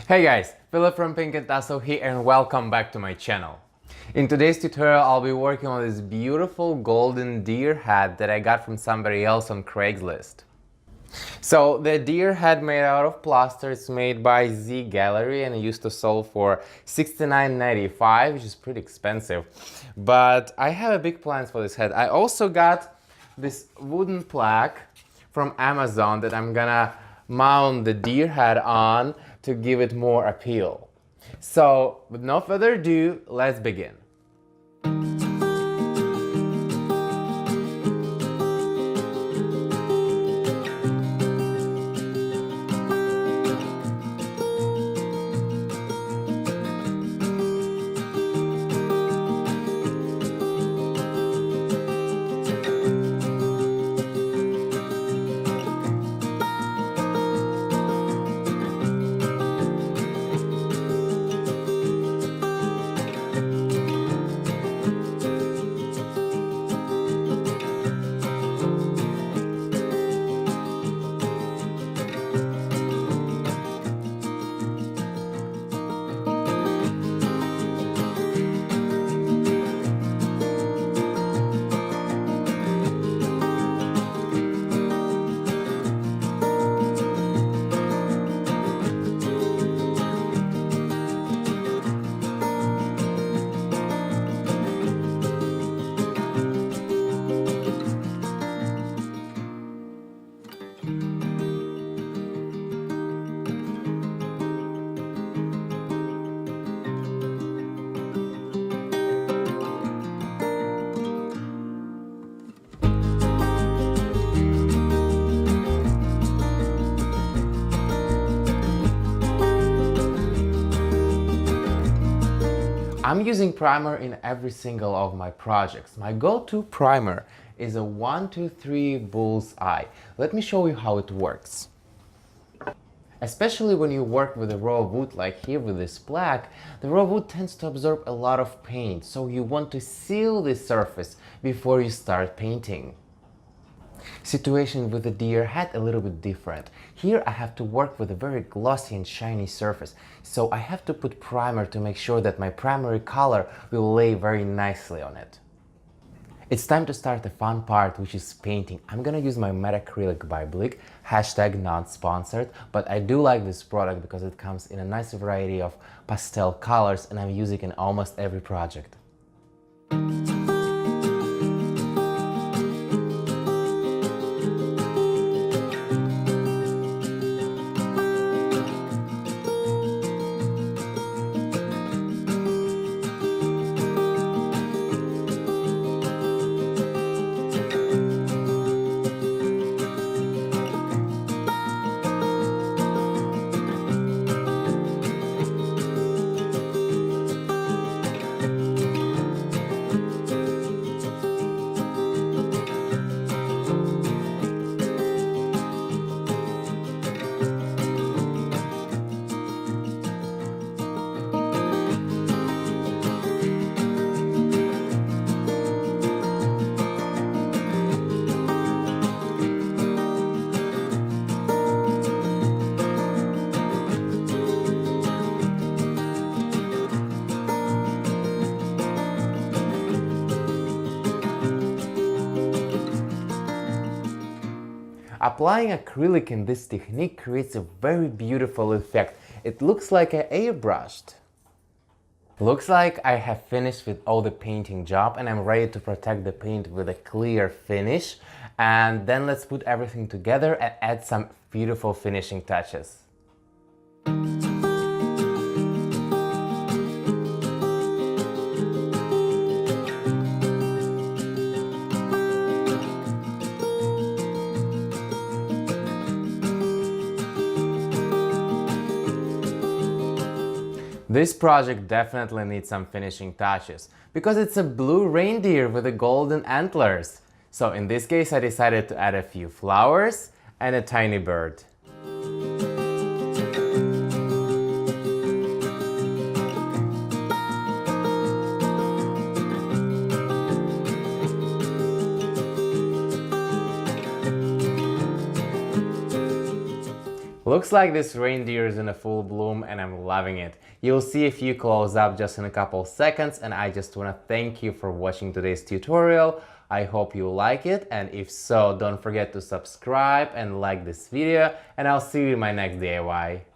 Hey guys, Philipp from Pink Tassel here and welcome back to my channel. In today's tutorial I'll be working on this beautiful golden deer hat that I got from somebody else on Craigslist. So the deer head made out of plaster, it's made by Z Gallery and it used to sell for $69.95, which is pretty expensive. But I have a big plans for this head. I also got this wooden plaque from Amazon that I'm gonna mount the deer head on to give it more appeal. So with no further ado, let's begin. I'm using primer in every single of my projects. My go-to primer is a 1-2-3 bullseye. Let me show you how it works. Especially when you work with a raw wood like here with this plaque, the raw wood tends to absorb a lot of paint, so you want to seal the surface before you start painting. Situation with the deer head a little bit different. Here I have to work with a very glossy and shiny surface, so I have to put primer to make sure that my primary color will lay very nicely on it. It's time to start the fun part, which is painting. I'm gonna use my matte acrylic by Blick, hashtag not sponsored, but I do like this product because it comes in a nice variety of pastel colors and I'm using it in almost every project. Applying acrylic in this technique creates a very beautiful effect. It looks like an airbrushed. Looks like I have finished with all the painting job and I'm ready to protect the paint with a clear finish. And then let's put everything together and add some beautiful finishing touches. This project definitely needs some finishing touches, because it's a blue reindeer with the golden antlers. So in this case I decided to add a few flowers and a tiny bird. Looks like this reindeer is in a full bloom and I'm loving it. You'll see a few close up just in a couple seconds, and I just want to thank you for watching today's tutorial. I hope you like it, and if so, don't forget to subscribe and like this video, and I'll see you in my next DIY.